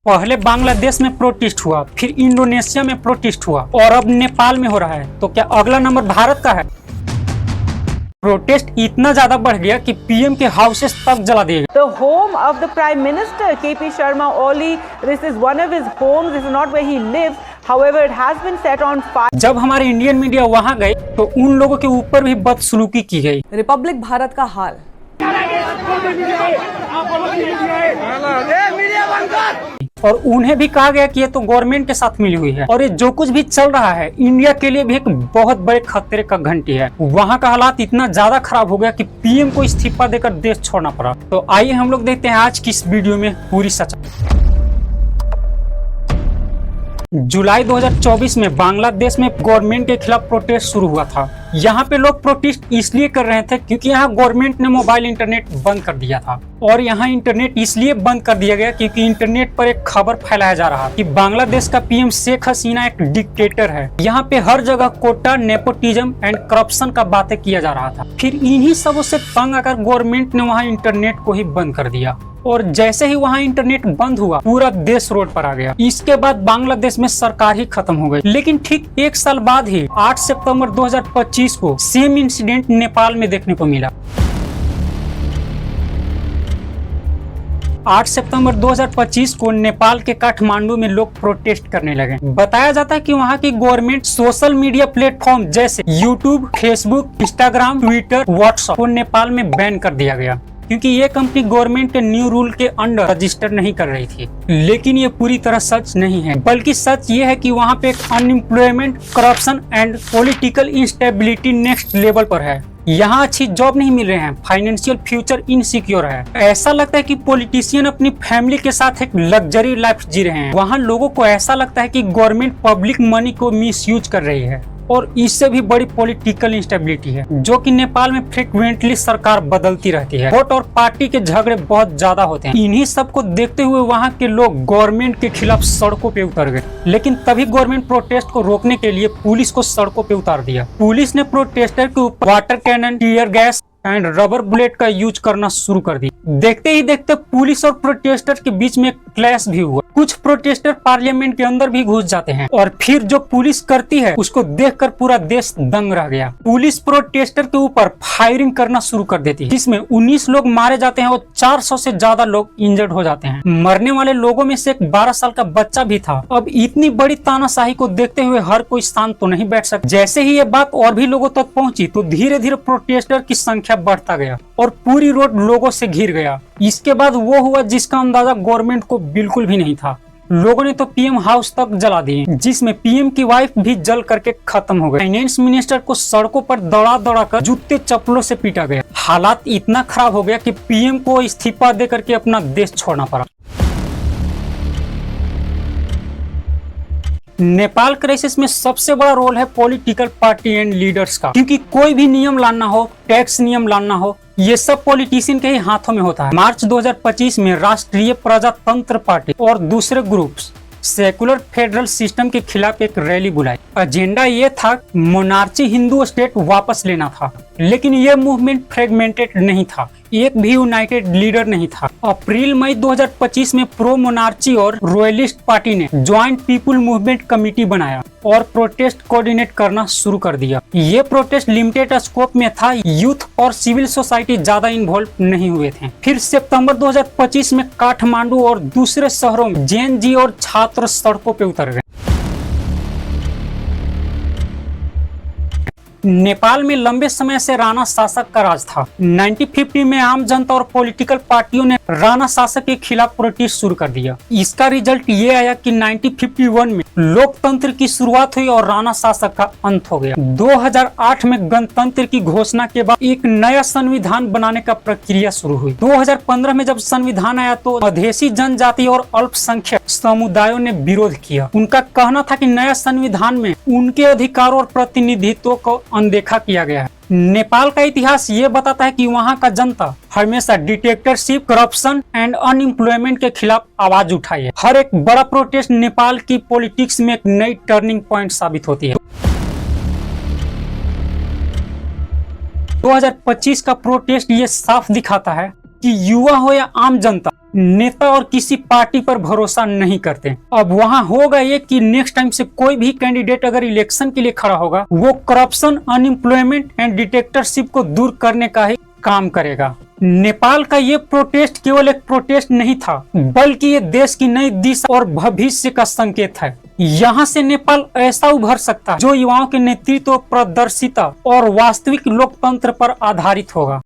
पहले बांग्लादेश में प्रोटेस्ट हुआ, फिर इंडोनेशिया में प्रोटेस्ट हुआ और अब नेपाल में हो रहा है। तो क्या अगला नंबर भारत का है? प्रोटेस्ट इतना ज्यादा बढ़ गया कि पीएम के हाउसेस तक जला दिए गए। The home of the Prime Minister KP Sharma Oli, this is one of his homes. This is not where he lives. However, it has been set on fire. जब हमारे इंडियन मीडिया वहां गए तो उन लोगों के ऊपर भी बदसलूकी की गई। रिपब्लिक भारत का हाल। और उन्हें भी कहा गया कि ये तो गवर्नमेंट के साथ मिली हुई है और ये जो कुछ भी चल रहा है इंडिया के लिए भी एक बहुत बड़े खतरे का घंटी है। वहाँ का हालात इतना ज्यादा खराब हो गया कि पीएम को इस्तीफा देकर देश छोड़ना पड़ा। तो आइए हम लोग देखते हैं आज की इस वीडियो में पूरी सच्चाई। जुलाई 2024 में बांग्लादेश में गवर्नमेंट के खिलाफ प्रोटेस्ट शुरू हुआ था। यहाँ पे लोग प्रोटेस्ट इसलिए कर रहे थे क्योंकि यहाँ गवर्नमेंट ने मोबाइल इंटरनेट बंद कर दिया था और यहाँ इंटरनेट इसलिए बंद कर दिया गया क्योंकि इंटरनेट पर एक खबर फैलाया जा रहा कि बांग्लादेश का पीएम शेख हसीना एक डिक्टेटर है। यहाँ पे हर जगह कोटा, नेपोटिज्म एंड करप्शन का बातें किया जा रहा था। फिर इन्हीं सबों से तंग आकर गवर्नमेंट ने वहाँ इंटरनेट को ही बंद कर दिया और जैसे ही वहाँ इंटरनेट बंद हुआ पूरा देश रोड पर आ गया। इसके बाद बांग्लादेश में सरकार ही खत्म हो गई। लेकिन ठीक एक साल बाद ही 8 सितंबर 2025 को सेम इंसिडेंट नेपाल में देखने को मिला। 8 सितंबर 2025 को नेपाल के काठमांडू में लोग प्रोटेस्ट करने लगे। बताया जाता है कि वहाँ की गवर्नमेंट सोशल मीडिया प्लेटफॉर्म जैसे YouTube, Facebook, Instagram, Twitter, WhatsApp को नेपाल में बैन कर दिया गया क्योंकि ये कंपनी गवर्नमेंट के न्यू रूल के अंडर रजिस्टर नहीं कर रही थी। लेकिन ये पूरी तरह सच नहीं है, बल्कि सच ये है कि वहाँ पे unemployment, corruption and political instability next level पर है। यहाँ अच्छी जॉब नहीं मिल रहे हैं, फाइनेंशियल फ्यूचर इनसिक्योर है। ऐसा लगता है कि पॉलिटिशियन अपनी फैमिली के साथ एक लग्जरी लाइफ जी रहे हैं। वहाँ लोगों को ऐसा लगता है कि गवर्नमेंट पब्लिक मनी को मिसयूज कर रही है और इससे भी बड़ी पॉलिटिकल इंस्टेबिलिटी है जो कि नेपाल में फ्रिक्वेंटली सरकार बदलती रहती है। वोट और पार्टी के झगड़े बहुत ज्यादा होते हैं। इन्हीं सब को देखते हुए वहाँ के लोग गवर्नमेंट के खिलाफ सड़कों पे उतर गए। लेकिन तभी गवर्नमेंट प्रोटेस्ट को रोकने के लिए पुलिस को सड़कों पे उतार दिया। पुलिस ने प्रोटेस्टर के ऊपर water cannon, tear gas and rubber bullet का यूज करना शुरू कर दी। देखते ही देखते पुलिस और प्रोटेस्टर के बीच में क्लैश भी हुआ। कुछ प्रोटेस्टर पार्लियामेंट के अंदर भी घुस जाते हैं और फिर जो पुलिस करती है उसको देखकर पूरा देश दंग रह गया। पुलिस प्रोटेस्टर के ऊपर फायरिंग करना शुरू कर देती है जिसमें 19 लोग मारे जाते हैं और 400 से ज्यादा लोग इंजर्ड हो जाते हैं। मरने वाले लोगों में से एक 12 साल का बच्चा भी था। अब इतनी बड़ी तानाशाही को देखते हुए हर कोई शांत तो नहीं बैठ सकता। जैसे ही ये बात और भी लोगों तक पहुंची तो धीरे धीरे प्रोटेस्टर की संख्या बढ़ता गया और पूरी रोड लोगों से घिर गया। इसके बाद वो हुआ जिसका अंदाजा गवर्नमेंट को बिल्कुल भी नहीं था। लोगों ने तो पीएम हाउस तक जला दिए जिसमें पीएम की वाइफ भी जल करके खत्म हो गई। फाइनेंस मिनिस्टर को सड़कों पर दौड़ा दौड़ा कर जूते चप्पलों से पीटा गया। हालात इतना खराब हो गया कि पीएम को इस्तीफा दे करके अपना देश छोड़ना पड़ा। नेपाल क्राइसिस में सबसे बड़ा रोल है पॉलिटिकल पार्टी एंड लीडर्स का, क्योंकि कोई भी नियम लाना हो, टैक्स नियम लाना हो, ये सब पॉलिटिशियन के ही हाथों में होता है। मार्च 2025 में राष्ट्रीय प्रजातंत्र पार्टी और दूसरे ग्रुप्स सेकुलर फेडरल सिस्टम के खिलाफ एक रैली बुलाई। एजेंडा ये था मोनार्ची हिंदू स्टेट वापस लेना था, लेकिन ये मूवमेंट फ्रेगमेंटेड नहीं था, एक भी यूनाइटेड लीडर नहीं था। अप्रैल मई 2025 में प्रो मोनार्ची और रॉयलिस्ट पार्टी ने ज्वाइंट पीपुल मूवमेंट कमेटी बनाया और प्रोटेस्ट कोऑर्डिनेट करना शुरू कर दिया। ये प्रोटेस्ट लिमिटेड स्कोप में था, यूथ और सिविल सोसाइटी ज्यादा इन्वॉल्व नहीं हुए थे। फिर सितंबर 2025 में काठमांडू और दूसरे शहरों में जेएनजी और छात्र सड़कों पे उतर गए। नेपाल में लंबे समय से राणा शासक का राज था। 1950 में आम जनता और पॉलिटिकल पार्टियों ने राणा शासक के खिलाफ प्रोटेस्ट शुरू कर दिया। इसका रिजल्ट ये आया कि 1951 में लोकतंत्र की शुरुआत हुई और राणा शासक का अंत हो गया। 2008 में गणतंत्र की घोषणा के बाद एक नया संविधान बनाने का प्रक्रिया शुरू हुई। 2015 में जब संविधान आया तो मधेसी जनजाति और अल्पसंख्यक समुदायों ने विरोध किया। उनका कहना था कि नया संविधान में उनके अधिकारों और प्रतिनिधित्व को अनदेखा किया गया है। नेपाल का इतिहास ये बताता है कि वहाँ का जनता हमेशा डिक्टेटरशिप, करप्शन एंड अनएम्प्लॉयमेंट के खिलाफ आवाज उठाई है। हर एक बड़ा प्रोटेस्ट नेपाल की पॉलिटिक्स में एक नई टर्निंग पॉइंट साबित होती है। 2025 का प्रोटेस्ट ये साफ दिखाता है कि युवा हो या आम जनता, नेता और किसी पार्टी पर भरोसा नहीं करते। अब वहां होगा ये कि नेक्स्ट टाइम से कोई भी कैंडिडेट अगर इलेक्शन के लिए खड़ा होगा, वो करप्शन, अनएम्प्लॉयमेंट एंड डिक्टेटरशिप को दूर करने का ही काम करेगा। नेपाल का ये प्रोटेस्ट केवल एक प्रोटेस्ट नहीं था, बल्कि ये देश की नई दिशा और भविष्य का संकेत है। यहाँ से नेपाल ऐसा उभर सकता है जो युवाओं के नेतृत्व, प्रदर्शिता और वास्तविक लोकतंत्र पर आधारित होगा।